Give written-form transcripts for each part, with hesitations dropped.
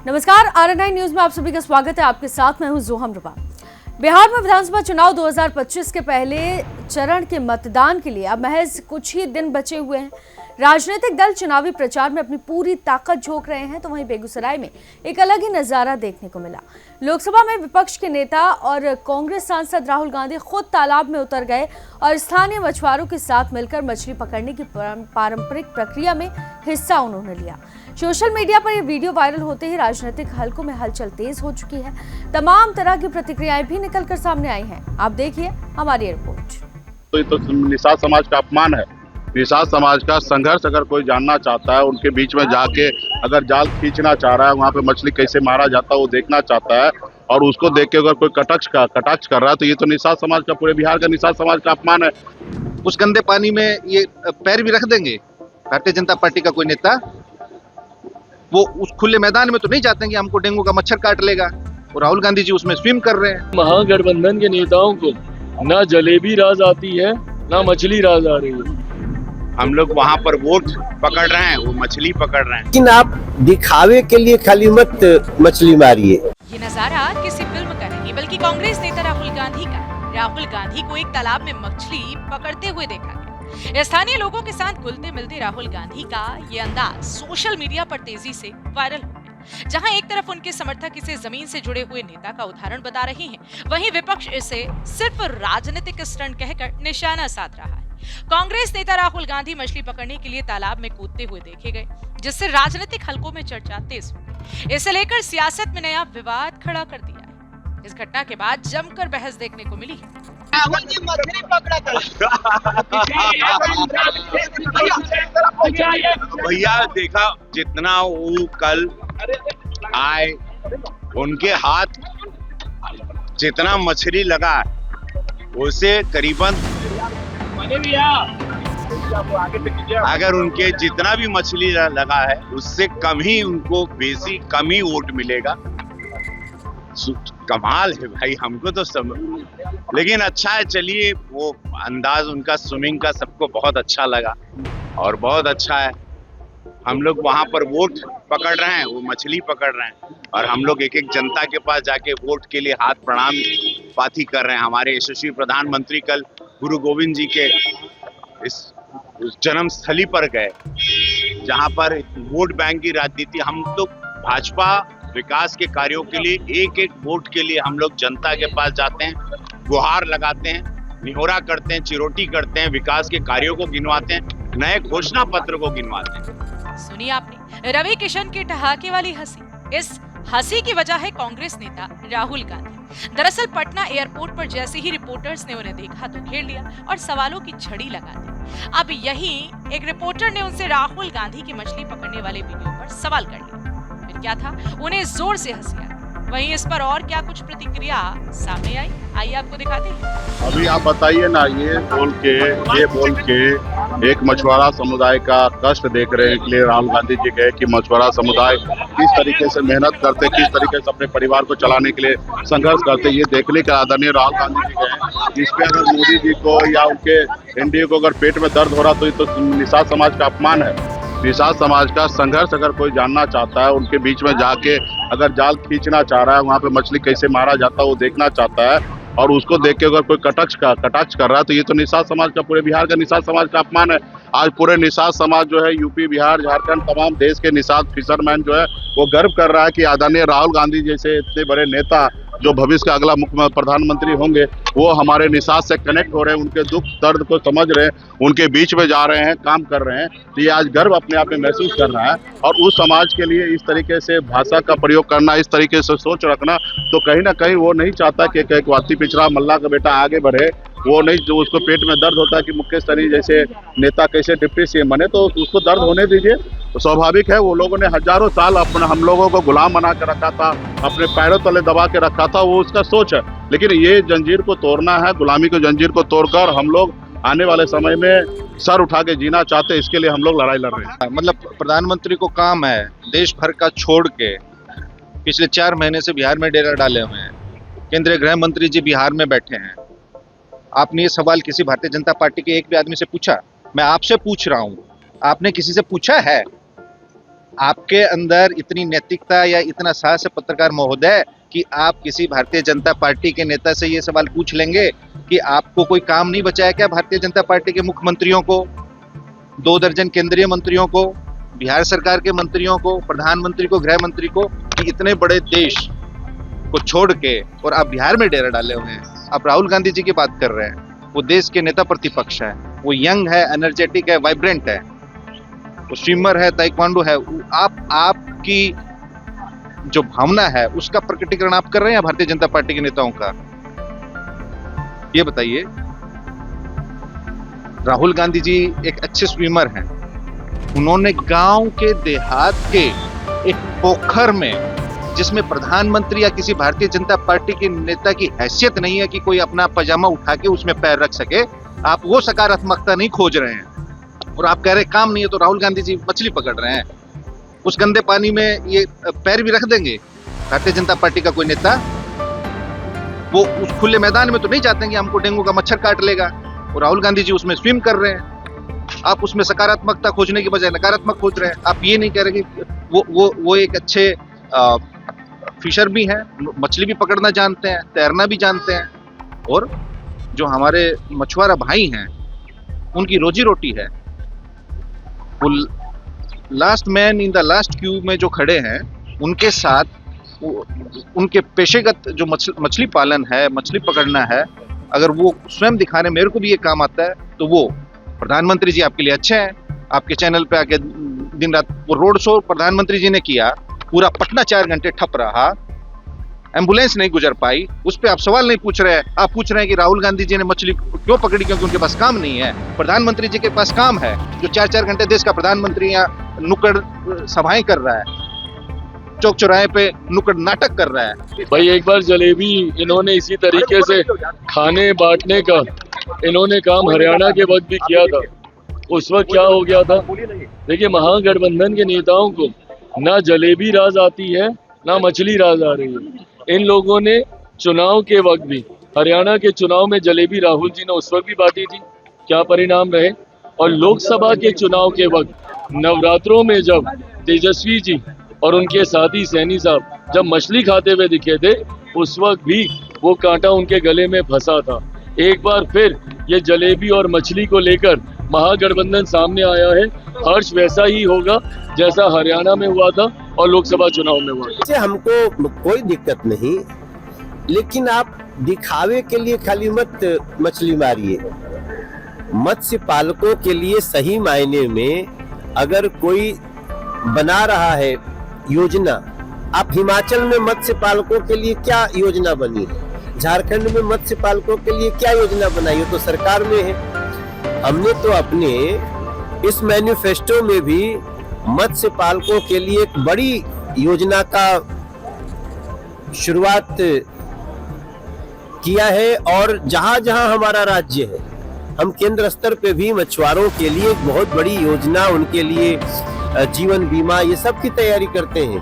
नमस्कार, RNI news में आप सभी का स्वागत है। आपके साथ मैं हूं जोहम रुबा। बिहार में विधानसभा चुनाव 2025 के पहले चरण के मतदान के लिए अब महज कुछ ही दिन बचे हुए हैं। राजनीतिक दल चुनावी प्रचार में अपनी पूरी ताकत झोंक रहे हैं, तो वहीं बेगूसराय में एक अलग ही नजारा देखने को मिला। लोकसभा में विपक्ष के नेता और कांग्रेस सांसद राहुल गांधी खुद तालाब में उतर गए और स्थानीय मछुआरों के साथ मिलकर मछली पकड़ने की पारंपरिक प्रक्रिया में हिस्सा उन्होंने लिया। सोशल मीडिया पर यह वीडियो वायरल होते ही राजनीतिक हलकों में हलचल तेज हो चुकी है। तमाम तरह की प्रतिक्रियाएं भी निकलकर सामने आई हैं। आप देखिए हमारी रिपोर्ट। तो निषाद समाज का अपमान है। निषाद समाज का संघर्ष अगर कोई जानना चाहता है, उनके बीच में जाके अगर जाल खींचना चाह रहा है, वहाँ पे मछली कैसे मारा जाता है वो देखना चाहता है, और उसको देख के अगर कोई कटाक्ष कर रहा है, तो ये तो निषाद समाज का, पूरे बिहार का निषाद समाज का अपमान है। उस गंदे पानी में ये पैर भी रख देंगे। भारतीय जनता पार्टी का कोई नेता वो उस खुले मैदान में तो नहीं जाते कि हमको डेंगू का मच्छर काट लेगा, और राहुल गांधी जी उसमें स्विम कर रहे हैं। महागठबंधन के नेताओं को ना जलेबी राज आती है ना मछली राज आ रही है। हम लोग वहाँ पर वोट पकड़ रहे हैं, वो मछली पकड़ रहे हैं। लेकिन आप दिखावे के लिए खाली मत मछली मारिए। ये नजारा किसी फिल्म का नहीं बल्कि कांग्रेस नेता राहुल गांधी का। राहुल गांधी को एक तालाब में मछली पकड़ते हुए देखा गया। स्थानीय लोगों के साथ घुलते मिलते राहुल गांधी का ये अंदाज सोशल मीडिया पर तेजी से वायरल हो गया। जहां एक तरफ उनके समर्थक इसे जमीन से जुड़े हुए नेता का उदाहरण बता रहे हैं, वहीं विपक्ष इसे सिर्फ राजनीतिक स्टंट कहकर निशाना साध रहा है। कांग्रेस नेता राहुल गांधी मछली पकड़ने के लिए तालाब में कूदते हुए देखे गए, जिससे राजनीतिक हलकों में चर्चा तेज हो गई। इसे लेकर सियासत में नया विवाद खड़ा कर दिया है। इस घटना के बाद जमकर बहस देखने को मिली है। भैया देखा, जितना वो कल आए उनके हाथ जितना मछली लगा उसे करीबन, अगर उनके जितना भी मछली लगा है उससे कम ही, उनको बेसी कम ही वोट मिलेगा। कमाल है भाई, हमको तो लेकिन अच्छा है। चलिए, वो अंदाज उनका स्विमिंग का सबको बहुत अच्छा लगा और बहुत अच्छा है। हम लोग वहाँ पर वोट पकड़ रहे हैं, वो मछली पकड़ रहे हैं, और हम लोग एक एक जनता के पास जाके वोट के लिए हाथ प्रणाम पाती कर रहे हैं। हमारे यशस्वी प्रधानमंत्री कल गुरु गोविंद जी के इस जन्म स्थली पर गए, जहाँ पर वोट बैंक की राजनीति, हम लोग भाजपा विकास के कार्यों के लिए एक एक वोट के लिए हम लोग जनता के पास जाते हैं, गुहार लगाते हैं, निहोरा करते हैं, चिरोटी करते हैं, विकास के कार्यों को गिनवाते हैं, नए घोषणा पत्र को गिनवाते हैं। सुनिए आपने रवि किशन की ठहाके वाली हंसी। इस हंसी की वजह है कांग्रेस नेता राहुल गांधी। दरअसल पटना एयरपोर्ट पर जैसे ही रिपोर्टर्स ने उन्हें देखा तो घेर लिया और सवालों की झड़ी लगा दी। अब यही एक रिपोर्टर ने उनसे राहुल गांधी की मछली पकड़ने वाले वीडियो पर सवाल कर लिया। फिर क्या था, उन्हें जोर से हंसी आई। वहीं इस पर और क्या कुछ प्रतिक्रिया सामने आई, आइए आपको दिखाते हैं। अभी आप बताइए ना, ये बोल के एक मछुआरा समुदाय का कष्ट देख रहे के लिए राहुल गांधी जी गए कि मछुआरा समुदाय किस तरीके से मेहनत करते, किस तरीके से अपने परिवार को चलाने के लिए संघर्ष करते, ये देखने के आदरणीय राहुल गांधी जी गए। इस पे अगर मोदी जी को या उनके एनडीए को अगर पेट में दर्द हो रहा तो ये तो निषाद समाज का अपमान है। निषाद समाज का संघर्ष अगर कोई जानना चाहता है, उनके बीच में जाके अगर जाल खींचना चाह रहा है, वहाँ पे मछली कैसे मारा जाता है वो देखना चाहता है, और उसको देख के अगर कोई कटाक्ष कर रहा है, तो ये तो निषाद समाज का, पूरे बिहार का निषाद समाज का अपमान है। आज पूरे निषाद समाज जो है, यूपी, बिहार, झारखंड, तमाम देश के निषाद फिशरमैन जो है वो गर्व कर रहा है कि आदरणीय राहुल गांधी जैसे इतने बड़े नेता जो भविष्य का अगला मुख्य प्रधानमंत्री होंगे, वो हमारे निषाद से कनेक्ट हो रहे हैं, उनके दुख दर्द को समझ रहे हैं, उनके बीच में जा रहे हैं, काम कर रहे हैं। तो ये आज गर्व अपने आप में महसूस कर रहा है। और उस समाज के लिए इस तरीके से भाषा का प्रयोग करना, इस तरीके से सोच रखना, तो कहीं ना कहीं वो नहीं चाहता कि एक वाती पिछड़ा मल्ला का बेटा आगे बढ़े। वो नहीं, जो उसको पेट में दर्द होता है कि मुकेश सहनी जैसे नेता कैसे डिप्टी सीएम बने, तो उसको दर्द होने दीजिए। तो स्वाभाविक है, वो लोगों ने हजारों साल अपने हम लोगों को गुलाम बना के रखा था, अपने पैरों तले दबा के रखा था, वो उसका सोच है। लेकिन ये जंजीर को तोड़ना है, गुलामी की जंजीर को तोड़कर हम लोग आने वाले समय में सर उठा के जीना चाहते हैं। इसके लिए हम लोग लड़ाई लड़ रहे हैं। मतलब प्रधानमंत्री को काम है देश भर का छोड़ के पिछले 4 महीने से बिहार में डेरा डाले हुए हैं। केंद्रीय गृह मंत्री जी बिहार में बैठे हैं। आपने ये सवाल किसी भारतीय जनता पार्टी के एक भी आदमी से पूछा? मैं आपसे पूछ रहा हूँ, आपने किसी से पूछा है? आपके अंदर इतनी नैतिकता या इतना साहस है पत्रकार महोदय कि आप किसी भारतीय जनता पार्टी के नेता से ये सवाल पूछ लेंगे कि आपको कोई काम नहीं बचा है क्या भारतीय जनता पार्टी के मुख्यमंत्रियों को, 2 दर्जन केंद्रीय मंत्रियों को, बिहार सरकार के मंत्रियों को, प्रधानमंत्री को, गृह मंत्री को, कि इतने बड़े देश को छोड़ के और आप बिहार में डेरा डाले हुए हैं। आप राहुल गांधी जी की बात कर रहे हैं, वो देश के नेता प्रतिपक्ष है, वो यंग है, एनर्जेटिक है, वाइब्रेंट है, वो स्विमर है, ताइक्वांडो है। आपकी जो भावना है उसका प्रकटीकरण आप कर रहे हैं भारतीय जनता पार्टी के नेताओं का? ये बताइए। राहुल गांधी जी एक अच्छे स्विमर हैं। उन्होंने गांव के देहात के एक पोखर में, जिसमें प्रधानमंत्री या किसी भारतीय जनता पार्टी के नेता की हैसियत नहीं है कि कोई अपना पजामा उठा के उसमें पैर रख सके, आप वो सकारात्मकता नहीं खोज रहे हैं और आप कह रहे काम नहीं है। तो राहुल गांधी जी मछली पकड़ रहे हैं, उस गंदे पानी में ये पैर भी रख देंगे भारतीय जनता पार्टी का कोई नेता? वो उस खुले मैदान में तो नहीं जाते कि हमको डेंगू का मच्छर काट लेगा, और राहुल गांधी जी उसमें स्विम कर रहे हैं। आप उसमें सकारात्मकता खोजने की बजाय नकारात्मक खोज रहे हैं। आप ये नहीं कह रहे कि वो एक अच्छे फिशर भी हैं, मछली भी पकड़ना जानते हैं, तैरना भी जानते हैं, और जो हमारे मछुआरा भाई हैं उनकी रोजी रोटी है। वो last man in the last Q में जो खड़े हैं, उनके साथ उनके पेशेगत जो मछली पालन है, मछली पकड़ना है, अगर वो स्वयं दिखाने मेरे को भी ये काम आता है, तो वो प्रधानमंत्री जी आपके लिए अच्छे हैं। आपके चैनल पे आके दिन रात वो रोड शो प्रधानमंत्री जी ने किया, पूरा पटना 4 घंटे ठप रहा, एम्बुलेंस नहीं गुजर पाई, उस पर आप सवाल नहीं पूछ रहे हैं। आप पूछ रहे हैं कि राहुल गांधी जी ने मछली क्यों पकड़ी, क्योंकि उनके पास काम नहीं है। प्रधानमंत्री जी के पास काम है, जो 4-4 घंटे देश का प्रधानमंत्री यहाँ नुक्कड़ सभाएं कर रहा है, चौक चौराहे पे नुक्कड़ नाटक कर रहा है। भाई एक बार जलेबी इन्होंने इसी तरीके से खाने बांटने का इन्होंने काम हरियाणा के वक्त भी किया था। उस वक्त क्या हो गया था, देखिए महागठबंधन के नेताओं को ना जलेबी राज आती है ना मछली राज आ रही है। इन लोगों ने चुनाव के वक्त भी, हरियाणा के चुनाव में जलेबी राहुल जी ने उस वक्त भी बांटी थी, क्या परिणाम रहे। और लोकसभा के चुनाव के वक्त नवरात्रों में जब तेजस्वी जी और उनके साथी सैनी साहब जब मछली खाते हुए दिखे थे, उस वक्त भी वो कांटा उनके गले में फंसा था। एक बार फिर ये जलेबी और मछली को लेकर महागठबंधन सामने आया है। हर्ष वैसा ही होगा जैसा हरियाणा में हुआ था और लोकसभा चुनाव में हुआ था। हमको कोई दिक्कत नहीं, लेकिन आप दिखावे के लिए खाली मत मछली मारिए। मत्स्य पालकों के लिए सही मायने में अगर कोई बना रहा है योजना, आप हिमाचल में मत्स्य पालकों के लिए क्या योजना बनी है, झारखंड में मत्स्य पालकों के लिए क्या योजना बनाई है, तो सरकार में है। हमने तो अपने इस मैनिफेस्टो में भी मत्स्य पालकों के लिए एक बड़ी योजना का शुरुआत किया है, और जहां जहां हमारा राज्य है, हम केंद्र स्तर पे भी मछुआरों के लिए एक बहुत बड़ी योजना, उनके लिए जीवन बीमा, ये सब की तैयारी करते हैं।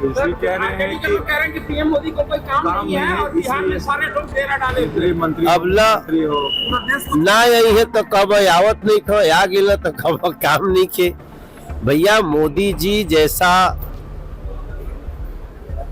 कह रहे हैं कि पीएम मोदी को कोई काम नहीं है और बिहार में सारे लोग डेरा डाले हुए। अब ना यही है तो कब आवत नहीं खो, आ गेला तो कब काम नहीं खे। भैया मोदी जी जैसा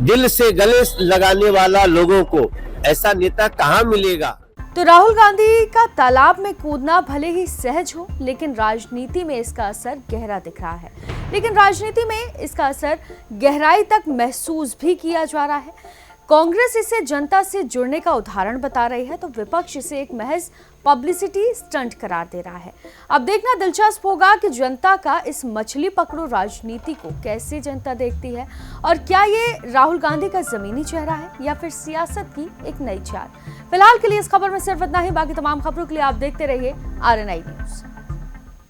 दिल से गले लगाने वाला लोगों को ऐसा नेता कहाँ मिलेगा। तो राहुल गांधी का तालाब में कूदना भले ही सहज हो, लेकिन राजनीति में इसका असर गहरा दिख रहा है। लेकिन राजनीति में इसका असर गहराई तक महसूस भी किया जा रहा है। कांग्रेस इसे जनता से जुड़ने का उदाहरण बता रही है, तो विपक्ष इसे एक महज पब्लिसिटी स्टंट करार दे रहा है। अब देखना दिलचस्प होगा कि जनता का इस मछली पकड़ो राजनीति को कैसे जनता देखती है, और क्या ये राहुल गांधी का जमीनी चेहरा है या फिर सियासत की एक नई चाल। फिलहाल के लिए इस खबर में सिर्फ इतना ही। बाकी तमाम खबरों के लिए आप देखते रहिए RNI न्यूज़।